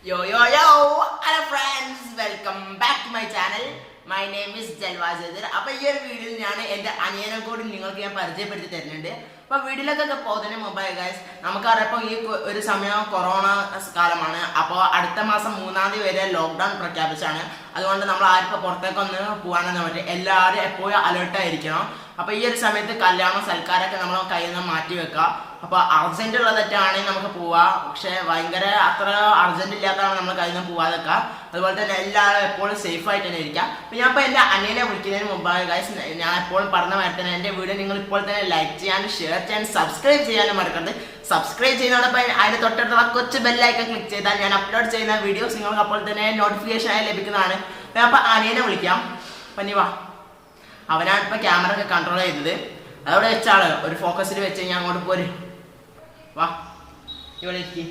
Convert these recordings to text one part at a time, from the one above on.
Yo, hello friends, welcome back to my channel. My name is Jalwajadir. അപ്പോൾ ഈ ഒരു വീഡിയോയിൽ ഞാൻ എൻ്റെ അനിയനെ കൂടി നിങ്ങൾക്ക് ഞാൻ പരിചയപ്പെടുത്തി തരുന്നുണ്ട്. അപ്പോൾ വീഡിയോയിലൊക്കെ പോകുന്നതിന് മുമ്പായി ഗൈസ് നമുക്കറിയാം ഇപ്പോൾ ഈ ഒരു സമയം കൊറോണ കാലമാണ്. അപ്പോൾ അടുത്ത മാസം 3-ാം തീയതി വരെ ലോക്ക്ഡൗൺ പ്രഖ്യാപിച്ചാണ്. അതുകൊണ്ട് നമ്മൾ ആർക്കും പുറത്തേക്കൊന്ന് പോകാനൊന്നും പറ്റില്ല. എല്ലാവരും എപ്പോഴും അലേർട്ടായിരിക്കണം. അപ്പോൾ ഈ ഒരു സമയത്ത് കല്യാണം സൽക്കാരമൊക്കെ നമ്മൾ കയ്യിൽ നിന്ന് മാറ്റി വെക്കുക. അപ്പോൾ അർജന്റ് ഉള്ള തെറ്റാണെങ്കിൽ നമുക്ക് പോവാം, പക്ഷെ ഭയങ്കര അത്ര അർജന്റ് ഇല്ലാത്തതാണ് നമ്മൾ കയ്യിൽ നിന്ന് പോവാതൊക്കെ. അതുപോലെ തന്നെ എല്ലാവരും എപ്പോഴും സേഫ് ആയിട്ട് തന്നെ ഇരിക്കാം. അപ്പോൾ ഞാൻ ഇപ്പോൾ എൻ്റെ അനിയനെ വിളിക്കുന്നതിന് മുമ്പായി ഗൈസ് ഞാൻ എപ്പോഴും പറഞ്ഞ മാതിരി തന്നെ എൻ്റെ വീഡിയോ നിങ്ങൾ ഇപ്പോൾ തന്നെ ലൈക്ക് ചെയ്യാനും ഷെയർ ചെയ്യാനും സബ്സ്ക്രൈബ് ചെയ്യാനും മറക്കരുത്. സബ്സ്ക്രൈബ് ചെയ്യുന്നതോടൊപ്പം അതിന് തൊട്ടടുത്തുള്ള കൊച്ചു ബെല്ലൈക്കൺ ക്ലിക്ക് ചെയ്താൽ ഞാൻ അപ്ലോഡ് ചെയ്യുന്ന വീഡിയോസ് നിങ്ങൾക്ക് അപ്പോൾ തന്നെ നോട്ടിഫിക്കേഷൻ ആയി ലഭിക്കുന്നതാണ്. ഞാൻ അപ്പോൾ അനിയനെ വിളിക്കാം. അപ്പം നീ വാ, അവനാണ് ഇപ്പോൾ ക്യാമറ ഒക്കെ കൺട്രോൾ ചെയ്തത്. അതവിടെ വെച്ചാണ് ഒരു ഫോക്കസിൽ വെച്ച് ഞാൻ അങ്ങോട്ട് പോര്. വാ ഇവിടെ ഇരിക്കും.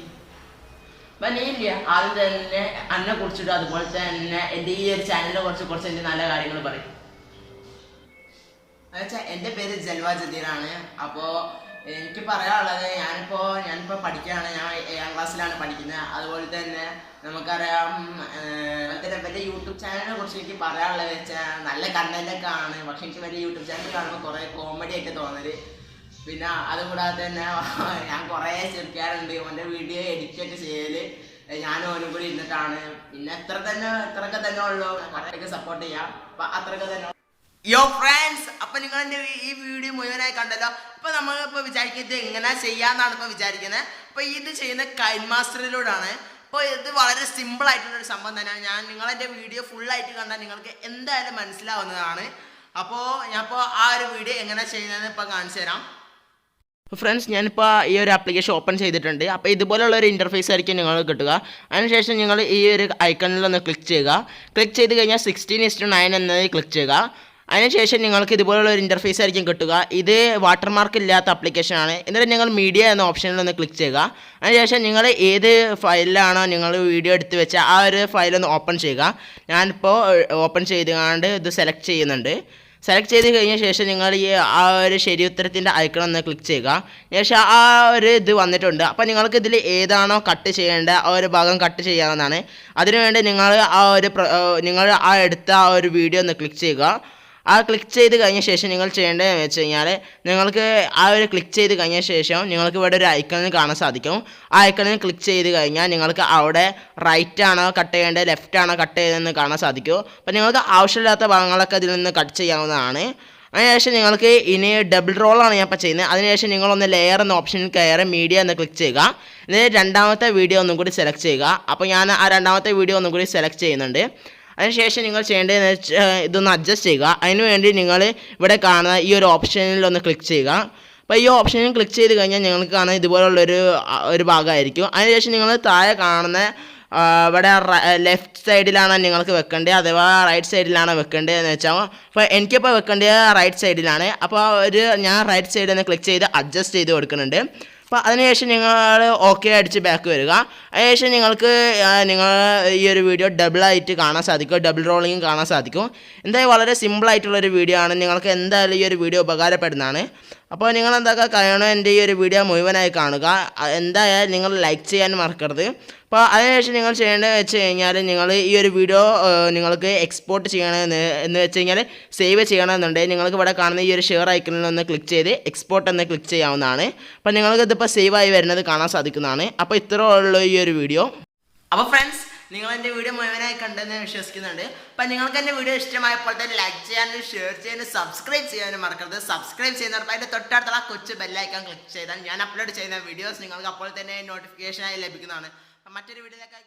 അപ്പം നീ ഇല്ല ആദ്യം തന്നെ അന്നെ കുറിച്ചിട്ട് അതുപോലെ തന്നെ എൻ്റെ ഈ ഒരു ചാനലിനെ കുറച്ച് എൻ്റെ നല്ല കാര്യങ്ങൾ പറയും. എന്നുവെച്ചാൽ എൻ്റെ പേര് ജൽവാ ജദീറാണ്. അപ്പോൾ എനിക്ക് പറയാനുള്ളത് ഞാനിപ്പോൾ പഠിക്കുകയാണ്. ഞാൻ 7-ാം ക്ലാസ്സിലാണ് പഠിക്കുന്നത്. അതുപോലെ തന്നെ നമുക്കറിയാം എൻ്റെ യൂട്യൂബ് ചാനലിനെ കുറിച്ച് എനിക്ക് പറയാനുള്ളത് വെച്ചാൽ നല്ല കണ്ടൻറ്റൊക്കെ ആണ്. പക്ഷെ എനിക്ക് എൻ്റെ യൂട്യൂബ് ചാനൽ കാണുമ്പോൾ കുറേ കോമഡി ആയിട്ട് തോന്നല്. പിന്നെ അതുകൂടാതെ തന്നെ ഞാൻ കുറേ ചിരിക്കാറുണ്ട്. ഓൻ്റെ വീഡിയോ എഡിറ്റൊക്കെ ചെയ്യല് ഞാനും ഓനും കൂടി ഇരുന്നിട്ടാണ്. പിന്നെ ഇത്രയൊക്കെ തന്നെ ഉള്ളൂ. കുറേയൊക്കെ സപ്പോർട്ട് ചെയ്യാം. അപ്പം അത്രയൊക്കെ തന്നെ. യോ ഫ്രണ്ട്സ്, അപ്പം നിങ്ങൾ എൻ്റെ ഈ വീഡിയോ മുഴുവനായി കണ്ടല്ലോ. അപ്പോൾ നമ്മളിപ്പോൾ വിചാരിക്കുന്നത് എങ്ങനെ ചെയ്യാമെന്നാണ് ഇപ്പോൾ വിചാരിക്കുന്നത്. അപ്പോൾ ഇത് ചെയ്യുന്ന കൈൻമാസ്റ്ററിലൂടെയാണ്. അപ്പോൾ ഇത് വളരെ സിമ്പിൾ ആയിട്ടുള്ളൊരു സംഭവം തന്നെയാണ്. നിങ്ങളെൻ്റെ വീഡിയോ ഫുള്ളായിട്ട് കണ്ടാൽ നിങ്ങൾക്ക് എന്തായാലും മനസ്സിലാവുന്നതാണ്. അപ്പോൾ ഞാനിപ്പോൾ ആ ഒരു വീഡിയോ എങ്ങനെ ചെയ്യുന്നതെന്ന് ഇപ്പോൾ കാണിച്ചു തരാം. ഫ്രണ്ട്സ്, ഞാനിപ്പോൾ ഈ ഒരു ആപ്ലിക്കേഷൻ ഓപ്പൺ ചെയ്തിട്ടുണ്ട്. അപ്പോൾ ഇതുപോലുള്ളൊരു ഇൻ്റർഫേസ് ആയിരിക്കും നിങ്ങൾ കിട്ടുക. അതിനുശേഷം നിങ്ങൾ ഈ ഒരു ഐക്കണിലൊന്ന് ക്ലിക്ക് ചെയ്യുക. ക്ലിക്ക് ചെയ്ത് കഴിഞ്ഞാൽ 16:9 എന്നത് ക്ലിക്ക് ചെയ്യുക. അതിനുശേഷം നിങ്ങൾക്ക് ഇതുപോലുള്ള ഒരു ഇൻ്റർഫേസ് ആയിരിക്കും കിട്ടുക. ഇത് വാട്ടർമാർക്ക് ഇല്ലാത്ത ആപ്ലിക്കേഷനാണ്. എന്നിട്ട് നിങ്ങൾ മീഡിയ എന്ന ഓപ്ഷനിലൊന്ന് ക്ലിക്ക് ചെയ്യുക. അതിനുശേഷം നിങ്ങൾ ഏത് ഫയലിലാണോ നിങ്ങൾ വീഡിയോ എടുത്ത് വെച്ച ആ ഒരു ഫയലൊന്ന് ഓപ്പൺ ചെയ്യുക. ഞാനിപ്പോൾ ഓപ്പൺ ചെയ്തുകൊണ്ട് ഇത് സെലക്ട് ചെയ്യുന്നുണ്ട്. സെലക്ട് ചെയ്ത് കഴിഞ്ഞ ശേഷം നിങ്ങൾ ഈ ആ ഒരു ശരി ഉത്തരത്തിൻ്റെ ഐക്കൺ ഒന്ന് ക്ലിക്ക് ചെയ്യുക. ശേഷം ആ ഒരു ഇത് വന്നിട്ടുണ്ട്. അപ്പോൾ നിങ്ങൾക്ക് ഇതിൽ ഏതാണോ കട്ട് ചെയ്യേണ്ട ആ ഒരു ഭാഗം കട്ട് ചെയ്യാവുന്നതാണ്. അതിനുവേണ്ടി നിങ്ങൾ ആ എടുത്ത ആ ഒരു വീഡിയോ ഒന്ന് ക്ലിക്ക് ചെയ്യുക. ആ ക്ലിക്ക് ചെയ്ത് കഴിഞ്ഞ ശേഷം നിങ്ങൾ ചെയ്യേണ്ടതെന്ന് വെച്ച് കഴിഞ്ഞാൽ നിങ്ങൾക്ക് ആ ഒരു ക്ലിക്ക് ചെയ്ത് കഴിഞ്ഞ ശേഷം നിങ്ങൾക്ക് ഇവിടെ ഒരു ഐക്കണിൽ കാണാൻ സാധിക്കും. ആ ഐക്കണിൽ ക്ലിക്ക് ചെയ്ത് കഴിഞ്ഞാൽ നിങ്ങൾക്ക് അവിടെ റൈറ്റ് ആണോ കട്ട് ചെയ്യേണ്ടത് ലെഫ്റ്റ് ആണോ കട്ട് ചെയ്തതെന്ന് കാണാൻ സാധിക്കും. അപ്പോൾ നിങ്ങൾക്ക് ആവശ്യമില്ലാത്ത ഭാഗങ്ങളൊക്കെ അതിൽ നിന്ന് കട്ട് ചെയ്യാവുന്നതാണ്. അതിനുശേഷം നിങ്ങൾക്ക് ഇനി ഡബിൾ റോളാണ് ഞാൻ ഇപ്പോൾ ചെയ്യുന്നത്. അതിനുശേഷം നിങ്ങളൊന്ന് ലെയർ എന്ന ഓപ്ഷനിൽ കയറി മീഡിയ എന്ന് ക്ലിക്ക് ചെയ്യുക. എന്നിട്ട് രണ്ടാമത്തെ വീഡിയോ ഒന്നും കൂടി സെലക്ട് ചെയ്യുക. അപ്പോൾ ഞാൻ ആ രണ്ടാമത്തെ വീഡിയോ ഒന്നും കൂടി സെലക്ട് ചെയ്യുന്നുണ്ട്. അതിനുശേഷം നിങ്ങൾ ചെയ്യേണ്ടതെന്ന് വെച്ചാൽ ഇതൊന്ന് അഡ്ജസ്റ്റ് ചെയ്യുക. അതിനുവേണ്ടി നിങ്ങൾ ഇവിടെ കാണുന്ന ഈ ഒരു ഓപ്ഷനിൽ ഒന്ന് ക്ലിക്ക് ചെയ്യുക. അപ്പോൾ ഈ ഓപ്ഷനിൽ ക്ലിക്ക് ചെയ്ത് കഴിഞ്ഞാൽ നിങ്ങൾക്ക് കാണുന്ന ഇതുപോലുള്ളൊരു ഭാഗമായിരിക്കും. അതിനുശേഷം നിങ്ങൾ താഴെ കാണുന്ന ഇവിടെ ലെഫ്റ്റ് സൈഡിലാണ് നിങ്ങൾക്ക് വെക്കേണ്ടത് അഥവാ റൈറ്റ് സൈഡിലാണ് വെക്കേണ്ടതെന്ന് വെച്ചാൽ അപ്പോൾ എനിക്കിപ്പോൾ വെക്കേണ്ടത് റൈറ്റ് സൈഡിലാണ്. അപ്പോൾ ഞാൻ റൈറ്റ് സൈഡിൽ നിന്ന് ക്ലിക്ക് ചെയ്ത് അഡ്ജസ്റ്റ് ചെയ്ത് കൊടുക്കുന്നുണ്ട്. അപ്പോൾ അതിനുശേഷം നിങ്ങൾ ഓക്കെ അടിച്ച് ബാക്ക് വരിക. അതിനുശേഷം നിങ്ങൾക്ക് ഈ ഒരു വീഡിയോ ഡബിളായിട്ട് കാണാൻ സാധിക്കും, ഡബിൾ റോളിങ് കാണാൻ സാധിക്കും. എന്തായാലും വളരെ സിമ്പിളായിട്ടുള്ളൊരു വീഡിയോ ആണ്. നിങ്ങൾക്ക് എന്തായാലും ഈ ഒരു വീഡിയോ ഉപകാരപ്പെടുന്നതാണ്. അപ്പോൾ നിങ്ങൾ എന്തൊക്കെ കഴിയണോ എൻ്റെ ഈ ഒരു വീഡിയോ മുഴുവനായി കാണുക. എന്തായാലും നിങ്ങൾ ലൈക്ക് ചെയ്യാൻ മറക്കരുത്. അപ്പോൾ അതിനുശേഷം നിങ്ങൾ ചെയ്യേണ്ടത് വെച്ച് കഴിഞ്ഞാൽ നിങ്ങൾ ഈ ഒരു വീഡിയോ നിങ്ങൾക്ക് എക്സ്പോർട്ട് ചെയ്യണമെന്ന് വെച്ച് കഴിഞ്ഞാൽ സേവ് ചെയ്യണമെന്നുണ്ടെങ്കിൽ നിങ്ങൾക്ക് ഇവിടെ കാണുന്ന ഈ ഒരു ഷെയർ ഐക്കണിൽ ഒന്ന് ക്ലിക്ക് ചെയ്ത് എക്സ്പോർട്ട് എന്ന് ക്ലിക്ക് ചെയ്യാവുന്നതാണ്. അപ്പോൾ നിങ്ങൾക്ക് ഇതിപ്പോൾ സേവ് ആയി വരുന്നത് കാണാൻ സാധിക്കുന്നതാണ്. അപ്പോൾ ഇത്രേ ഉള്ളൂ ഈ ഒരു വീഡിയോ. അപ്പോൾ ഫ്രണ്ട്സ്, നിങ്ങൾ എൻ്റെ വീഡിയോ മുഴുവനായി കണ്ടെന്ന് വിശ്വസിക്കുന്നുണ്ട്. അപ്പം നിങ്ങൾക്ക് എൻ്റെ വീഡിയോ ഇഷ്ടമായപ്പോൾ തന്നെ ലൈക്ക് ചെയ്യാനും ഷെയർ ചെയ്യാനും സബ്സ്ക്രൈബ് ചെയ്യാനും മറക്കരുത്. സബ്സ്ക്രൈബ് ചെയ്യുന്നവർക്ക് അതിൻ്റെ തൊട്ടടുത്തുള്ള കൊച്ചു ബെല്ലൈക്കൺ ക്ലിക്ക് ചെയ്താൽ ഞാൻ അപ്ലോഡ് ചെയ്യുന്ന വീഡിയോസ് നിങ്ങൾക്ക് അപ്പോൾ തന്നെ നോട്ടിഫിക്കേഷനായി ലഭിക്കുന്നതാണ്. മറ്റൊരു വീഡിയോയിലേക്കായി